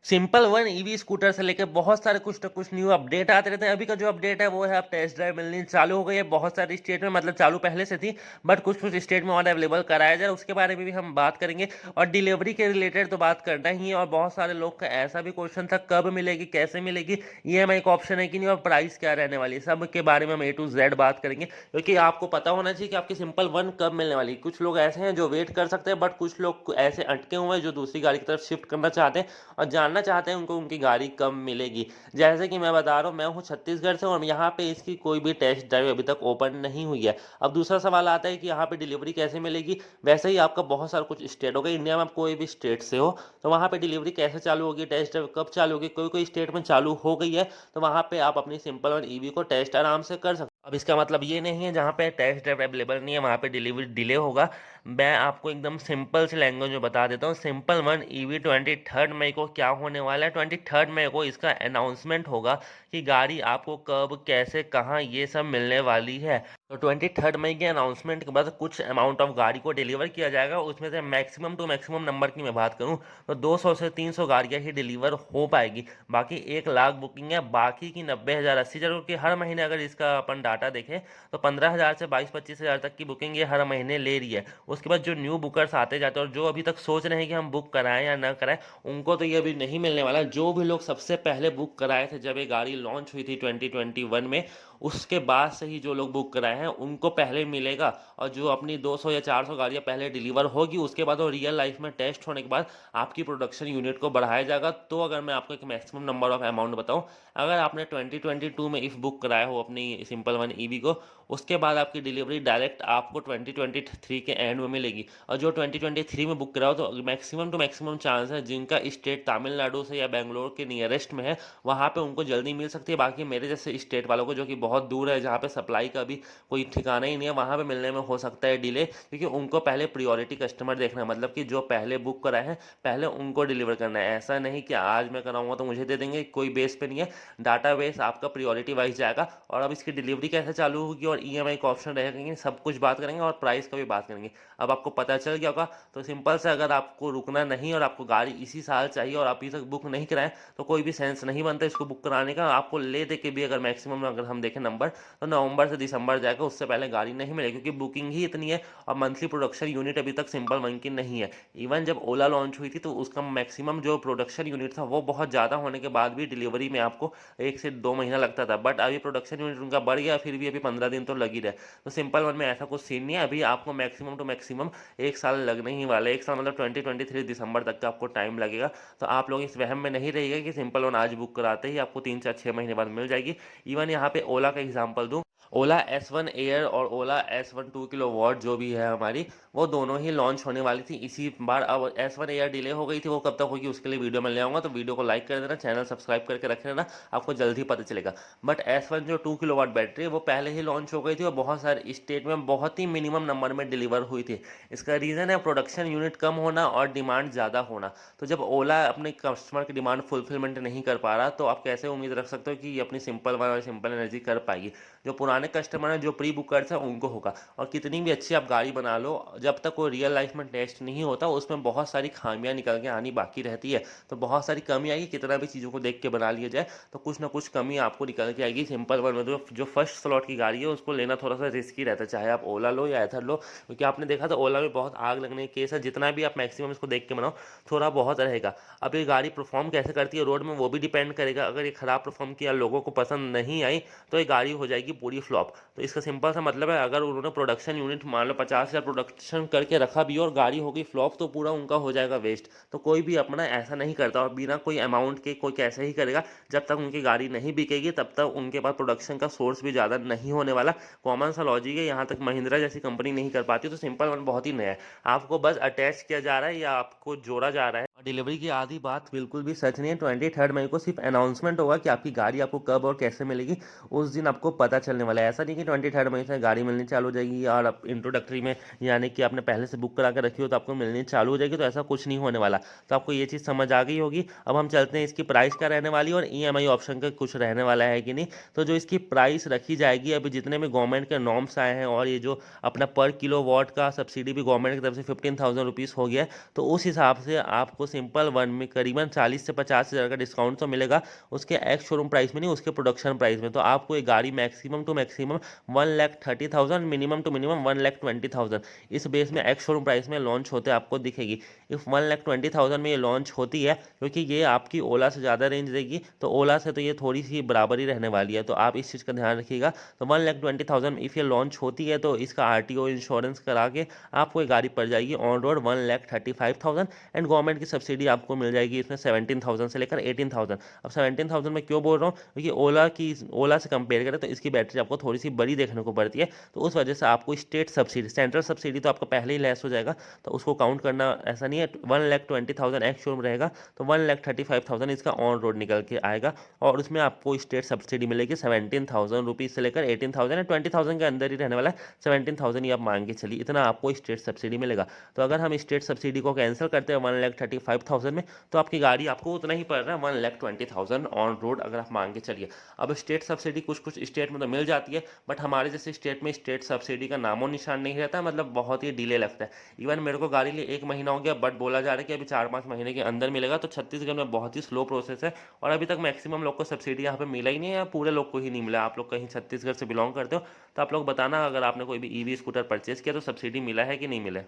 Simple one EV scooter से लेकर बहुत सारे कुछ ना कुछ न्यू अपडेट आते रहते हैं। अभी का जो अपडेट है वो है, अब टेस्ट ड्राइव मिलनी चालू हो गई है बहुत सारे स्टेट में, मतलब चालू पहले से थी बट कुछ कुछ स्टेट में और अवेलेबल कराया जाए, उसके बारे में भी हम बात करेंगे। और डिलीवरी के रिलेटेड तो बात करना ही है, और बहुत सारे लोग का ऐसा भी क्वेश्चन था कब मिलेगी, कैसे मिलेगी, ईएमआई का ऑप्शन है कि नहीं, और प्राइस क्या रहने वाली है, सब के बारे में हम A to Z बात करेंगे। क्योंकि आपको पता होना चाहिए कि आपकी सिंपल वन कब मिलने वाली है। कुछ लोग ऐसे हैं जो वेट कर सकते हैं, बट कुछ लोग ऐसे अटके हुए हैं जो दूसरी गाड़ी की तरफ शिफ्ट करना चाहते हैं और जानना चाहते हैं उनको उनकी गाड़ी कब मिलेगी। जैसे कि मैं बता रहा हूँ, मैं हूँ छत्तीसगढ़ से और यहाँ पे इसकी कोई भी टेस्ट ड्राइव अभी तक ओपन नहीं हुई है। अब दूसरा सवाल आता है कि यहाँ पे डिलीवरी कैसे मिलेगी। वैसे ही आपका बहुत सारा कुछ स्टेट होगा, इंडिया में आप कोई भी स्टेट से हो तो वहाँ पे डिलीवरी कैसे चालू होगी, टेस्ट ड्राइव कब चालू होगी, कोई कोई स्टेट में चालू हो गई है तो वहाँ पे आप अपनी सिंपल वन ईवी को टेस्ट आराम से कर सकते हो। अब इसका मतलब ये नहीं है जहाँ पे टेस्ट ड्राइव अवेलेबल नहीं है वहाँ पे डिलीवरी डिले होगा। मैं आपको एकदम सिंपल से लैंग्वेज में बता देता हूँ, सिंपल वन ईवी 23 मई को क्या होने वाला है। 23 मई को इसका अनाउंसमेंट होगा कि गाड़ी आपको कब कैसे कहाँ ये सब मिलने वाली है। तो 23 मई के अनाउंसमेंट के बाद कुछ अमाउंट ऑफ गाड़ी को डिलीवर किया जाएगा, उसमें से मैक्सिमम टू मैक्सिमम नंबर की मैं बात करूँ तो 200 से 300 गाड़ियाँ ही डिलीवर हो पाएगी। बाकी 1 लाख बुकिंग है, बाकी की 90,000 80,000, क्योंकि हर महीने अगर इसका अपन डाटा देखें तो 15,000 से 22-25,000 तक की बुकिंग ये हर महीने ले रही है। उसके बाद जो न्यू बुकर्स आते जाते हैं और जो अभी तक सोच रहे हैं कि हम बुक कराएं या ना कराएं, उनको तो ये अभी नहीं मिलने वाला। जो भी लोग सबसे पहले बुक कराए थे जब ये गाड़ी लॉन्च हुई थी 2021 में, उसके बाद से ही जो लोग बुक कराए हैं उनको पहले मिलेगा। और जो अपनी 200 या 400 गाड़ियां पहले डिलीवर होगी उसके बाद वो रियल लाइफ में टेस्ट होने के बाद आपकी प्रोडक्शन यूनिट को बढ़ाया जाएगा। तो अगर मैं आपको एक मैक्सिमम नंबर ऑफ अमाउंट बताऊं, अगर आपने 2022 में इफ बुक कराया हो अपनी सिंपल वन ईवी को, उसके बाद आपकी डिलीवरी डायरेक्ट आपको 2023 के एंड में मिलेगी। और जो 2023 में बुक कराओ तो मैक्सिमम टू मैक्सिमम चांस है जिनका स्टेट तमिलनाडु से या बेंगलोर के नियरेस्ट में है वहाँ पे उनको जल्दी मिल सकती है। बाकी मेरे जैसे स्टेट वालों को जो कि बहुत दूर है, जहाँ पे सप्लाई का भी कोई ठिकाना ही नहीं है, वहाँ पे मिलने में हो सकता है डिले, क्योंकि उनको पहले प्रियोरिटी कस्टमर देखना है, मतलब कि जो पहले बुक कराए हैं पहले उनको डिलीवर करना है। ऐसा नहीं कि आज मैं कराऊंगा तो मुझे दे देंगे, कोई बेस पे नहीं है। डाटा बेस आपका प्रियोरिटी वाइज जाएगा। और अब इसकी डिलीवरी कैसे चालू होगी और ईएमआई का ऑप्शन रहेगा, सब कुछ बात करेंगे और प्राइस का भी बात करेंगे। अब आपको पता चल गया होगा। तो सिंपल से, अगर आपको रुकना नहीं और आपको गाड़ी इसी साल चाहिए और आप अभी तक बुक नहीं कराएं तो कोई भी सेंस नहीं बनता इसको बुक कराने का। आपको ले दे के भी अगर मैक्सिमम अगर हम देखें नंबर तो नवंबर से दिसंबर जाएगा, उससे पहले गाड़ी नहीं मिलेगी क्योंकि बुकिंग ही इतनी है और मंथली प्रोडक्शन यूनिट अभी तक सिंपल वन की नहीं है। इवन जब ओला लॉन्च हुई थी तो उसका मैक्सिमम जो प्रोडक्शन यूनिट था वो बहुत ज़्यादा होने के बाद भी डिलीवरी में आपको 1 से 2 महीना लगता था, बट अभी प्रोडक्शन यूनिट उनका बढ़ गया, फिर भी अभी 15 दिन तो लग ही रहे। तो सिंपल वन में ऐसा कुछ सीन नहीं है, अभी आपको मैक्सिमम टू मैक्सिमम 1 साल लगने ही वाला है। 1 साल मतलब 2023 दिसंबर तक का आपको टाइम लगेगा। तो आप लोग इस वहम में नहीं रहिएगा कि सिंपल वन आज बुक कराते ही आपको 3 4 6 महीने बाद मिल जाएगी। इवन यहाँ पे ओला का एग्जाम्पल दूँ, ओला S1 एयर और ओला S1 2 किलोवाट जो भी है हमारी, वो दोनों ही लॉन्च होने वाली थी इसी बार। अब S1 एयर डिले हो गई थी, वो कब तक होगी उसके लिए वीडियो में ले आऊँगा, तो वीडियो को लाइक कर देना, चैनल सब्सक्राइब करके रख लेना, आपको जल्दी पता चलेगा। बट S1 जो 2 किलोवाट बैटरी है वो पहले ही लॉन्च हो गई थी और बहुत सारे स्टेट में बहुत ही मिनिमम नंबर में डिलीवर हुई थी। इसका रीज़न है प्रोडक्शन यूनिट कम होना और डिमांड ज़्यादा होना। तो जब ओला अपने कस्टमर की डिमांड फुलफिलमेंट नहीं कर पा रहा तो आप कैसे उम्मीद रख सकते हो कि ये अपनी सिंपल वन और सिंपल एनर्जी कर पाएगी। जो पुराने कस्टमर हैं, जो प्री बुकर्स हैं, उनको होगा। और कितनी भी अच्छी आप गाड़ी बना लो, जब तक वो रियल लाइफ में टेस्ट नहीं होता उसमें बहुत सारी खामियां निकल के आनी बाकी रहती है। तो बहुत सारी कमी आएगी, कितना भी चीज़ों को देख के बना लिया जाए तो कुछ ना कुछ कमी आपको निकल के आएगी। सिंपल वन में जो फर्स्ट स्लॉट की गाड़ी है उसको लेना थोड़ा सा रिस्की रहता है, चाहे आप ओला लो या एथर लो, क्योंकि आपने देखा था ओला में बहुत आग लगने के केस है। जितना भी आप मैक्सिमम इसको देख के बनाओ थोड़ा बहुत रहेगा। अब ये गाड़ी परफॉर्म कैसे करती है रोड में वो भी डिपेंड करेगा। अगर ये खराब परफॉर्म किया, लोगों को पसंद नहीं आई, तो ये गाड़ी हो जाएगी पूरी फ्लॉप। तो इसका सिंपल सा मतलब है, अगर उन्होंने प्रोडक्शन यूनिट मान लो 50,000 प्रोडक्शन करके रखा भी और गाड़ी हो गई फ्लॉप तो पूरा उनका हो जाएगा वेस्ट। तो कोई भी अपना ऐसा नहीं करता और बिना कोई अमाउंट के कोई कैसे ही करेगा। जब तक उनकी गाड़ी नहीं बिकेगी तब तक उनके पास प्रोडक्शन का सोर्स भी ज़्यादा नहीं होने वाला। कॉमन सा लॉजिक है, यहाँ तक महिंद्रा जैसी कंपनी नहीं कर पाती। तो सिंपल वन बहुत ही नया है, आपको बस अटैच किया जा रहा है या आपको जोड़ा जा रहा है। डिलीवरी की आधी बात बिल्कुल भी सच नहीं है। 23 मई को सिर्फ अनाउंसमेंट होगा कि आपकी गाड़ी आपको कब और कैसे मिलेगी, उस दिन आपको पता चलने वाला है। ऐसा नहीं कि 23 मई से गाड़ी मिलनी चालू हो जाएगी और आप इंट्रोडक्टरी में, यानी कि आपने पहले से बुक करा के रखी हो तो आपको मिलनी चालू हो जाएगी, तो ऐसा कुछ नहीं होने वाला। तो आपको ये चीज़ समझ आ गई होगी। अब हम चलते हैं इसकी प्राइस क्या रहने वाली है और ईएमआई ऑप्शन का कुछ रहने वाला है कि नहीं। तो जो इसकी प्राइस रखी जाएगी, अभी जितने भी गवर्नमेंट के नॉर्म्स आए हैं और ये जो अपना पर किलो वाट का सब्सिडी भी गवर्नमेंट की तरफ से 15,000 रुपीज़ हो गया है, तो उस हिसाब से आपको सिंपल वन में करीबन 40 से 50 हज़ार का डिस्काउंट तो मिलेगा उसके एक्स शोरूम प्राइस में नहीं, उसके प्रोडक्शन प्राइस में। तो आपको ये गाड़ी maximum to maximum 1,30,000, minimum to minimum 1,20,000 इस बेस में एक्स शोरूम प्राइस में लॉन्च होते आपको दिखेगी। इफ 1,20,000 में ये लॉन्च होती है, क्योंकि ये आपकी ओला से ज़्यादा रेंज देगी, तो ओला से तो ये थोड़ी सी बराबर ही रहने वाली है, तो आप इस चीज़ का ध्यान रखिएगा। तो 1,20,000 इफ़ ये लॉन्च होती है तो इसका आरटीओ इंश्योरेंस करा के आपको ये गाड़ी पड़ जाएगी ऑन रोड 1,35,000 एंड गवर्नमेंट की सब्सिडी आपको मिल जाएगी इसमें 17,000 से लेकर 18,000। अब 17,000 में क्यों बोल रहा हूँ, क्योंकि ओला से कंपेयर करें तो इसकी बैटरी आपको थोड़ी सी बड़ी देखने को पड़ती है, तो उस वजह से आपको स्टेट सब्सिडी, सेंट्रल सब्सिडी तो आपका पहले ही लेस हो जाएगा, तो उसको काउंट करना ऐसा नहीं है। 1,20,000 एक्स शोरूम रहेगा तो 1,35,000 इसका ऑन रोड निकल के आएगा, और उसमें आपको स्टेट सब्सिडी मिलेगी 17,000 रुपीज़ से लेकर 18,000 या 20,000 के अंदर ही रहने वाला है। 17,000 ही आप मान के चलिए, इतना आपको स्टेट सब्सिडी मिलेगा। तो अगर हम स्टेट सब्सिडी को कैंसिल करते हैं 1,35,000 में, तो आपकी गाड़ी आपको उतना ही पड़ रहा है 1,20,000 ऑन रोड, अगर आप मान के चलिए। अब स्टेट सब्सिडी कुछ कुछ स्टेट में तो मिल जाती है, बट हमारे जैसे स्टेट में स्टेट सब्सिडी का नामो निशान नहीं रहता, मतलब बहुत ही डिले लगता है। इवन मेरे को गाड़ी लिए 1 महीना हो गया, बट बोला जा रहा है कि अभी 4-5 महीने के अंदर मिलेगा। तो छत्तीसगढ़ में बहुत ही स्लो प्रोसेस है, और अभी तक मैक्सिमम लोग को सब्सिडी यहाँ पे मिला ही नहीं है, या पूरे लोग को ही नहीं मिला। आप लोग कहीं छत्तीसगढ़ से बिलोंग करते हो तो आप लोग बताना, अगर आपने कोई भी ईवी स्कूटर परचेज किया तो सब्सिडी मिला है कि नहीं मिला है।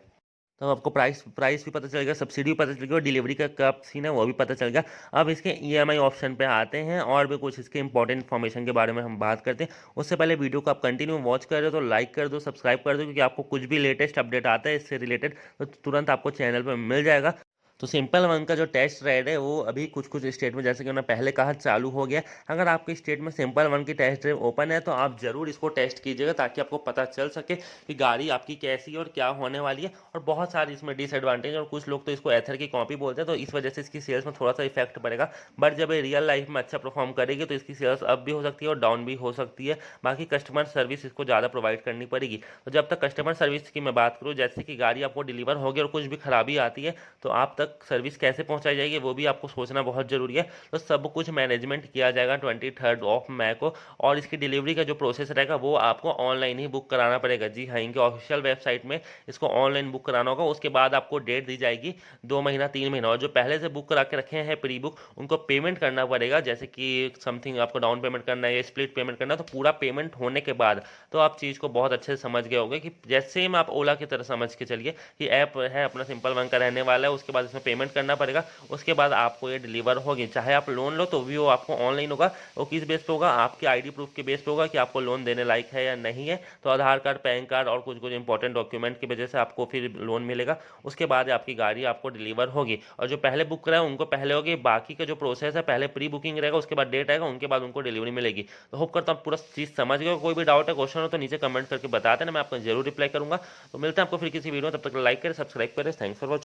तो आपको प्राइस प्राइस भी पता चल गया, सब्सिडी भी पता चल गया, और डिलीवरी का कब सीन है वो भी पता चल गया। अब इसके ईएमआई ऑप्शन पे आते हैं, और भी कुछ इसके इंपॉर्टेंट इन्फॉर्मेशन के बारे में हम बात करते हैं। उससे पहले वीडियो को आप कंटिन्यू वॉच कर रहे हो तो लाइक कर दो, सब्सक्राइब कर दो, क्योंकि आपको कुछ भी लेटेस्ट अपडेट आता है इससे रिलेटेड तो तुरंत आपको चैनल पर मिल जाएगा। तो सिंपल वन का जो टेस्ट राइड है वो अभी कुछ कुछ स्टेट में, जैसे कि मैंने पहले कहा, चालू हो गया। अगर आपके स्टेट में सिंपल वन की टेस्ट ड्राइव ओपन है तो आप जरूर इसको टेस्ट कीजिएगा, ताकि आपको पता चल सके कि गाड़ी आपकी कैसी है और क्या होने वाली है। और बहुत सारी इसमें डिसएडवांटेज, और कुछ लोग तो इसको एथर की कॉपी बोलते हैं, तो इस वजह से इसकी सेल्स में थोड़ा सा इफेक्ट पड़ेगा। बट जब ये रियल लाइफ में अच्छा परफॉर्म करेगी तो इसकी सेल्स अप भी हो सकती है और डाउन भी हो सकती है। बाकी कस्टमर सर्विस इसको ज़्यादा प्रोवाइड करनी पड़ेगी। तो जब तक कस्टमर सर्विस की मैं बात करूँ, जैसे कि गाड़ी आपको डिलीवर होगी और कुछ भी खराबी आती है तो आप तक सर्विस कैसे पहुंचाई जाएगी वो भी आपको सोचना बहुत जरूरी है। तो सब कुछ मैनेजमेंट किया जाएगा 23 मई को, और इसकी डिलीवरी का जो प्रोसेस रहेगा वो आपको ऑनलाइन ही बुक कराना पड़ेगा। जी हाँ, इनके ऑफिशियल वेबसाइट में इसको ऑनलाइन बुक कराना होगा। उसके बाद आपको डेट दी जाएगी 2 महीना 3 महीना, और जो पहले से बुक करा के रखे हैं प्री बुक, उनको पेमेंट करना पड़ेगा। जैसे कि समथिंग आपको डाउन पेमेंट करना है या स्प्लिट पेमेंट करना है, तो पूरा पेमेंट होने के बाद तो आप चीज़ को बहुत अच्छे से समझ गए होंगे कि जैसे ही आप ओला की तरह समझ के चलिए कि ऐप है अपना सिंपल वन का रहने वाला है, उसके बाद इसमें पेमेंट करना पड़ेगा, उसके बाद आपको ये डिलीवर होगी। चाहे आप लोन लो तो भी वो आपको ऑनलाइन होगा। वो किस बेस पे होगा, आपके आईडी प्रूफ के बेस पे होगा कि आपको लोन देने लायक है या नहीं है। तो आधार कार्ड, पैन कार्ड और कुछ कुछ इंपॉर्टेंट डॉक्यूमेंट की वजह से आपको फिर लोन मिलेगा। उसके बाद आपकी गाड़ी आपको डिलीवर होगी, और जो पहले बुक कराए उनको पहले होगी। बाकी का जो प्रोसेस है, पहले प्री बुकिंग रहेगा, उसके बाद डेट आएगा, उनके बाद उनको डिलीवरी मिलेगी। तो होप करता हूँ पूरा चीज़ समझ गए। कोई भी डाउट है, क्वेश्चन हो तो नीचे कमेंट करके बता देना, मैं आपको जरूर रिप्लाई करूंगा। तो मिलते हैं आपको फिर किसी वीडियो में, तब तक लाइक करें, सब्सक्राइब करें। Thanks for watching.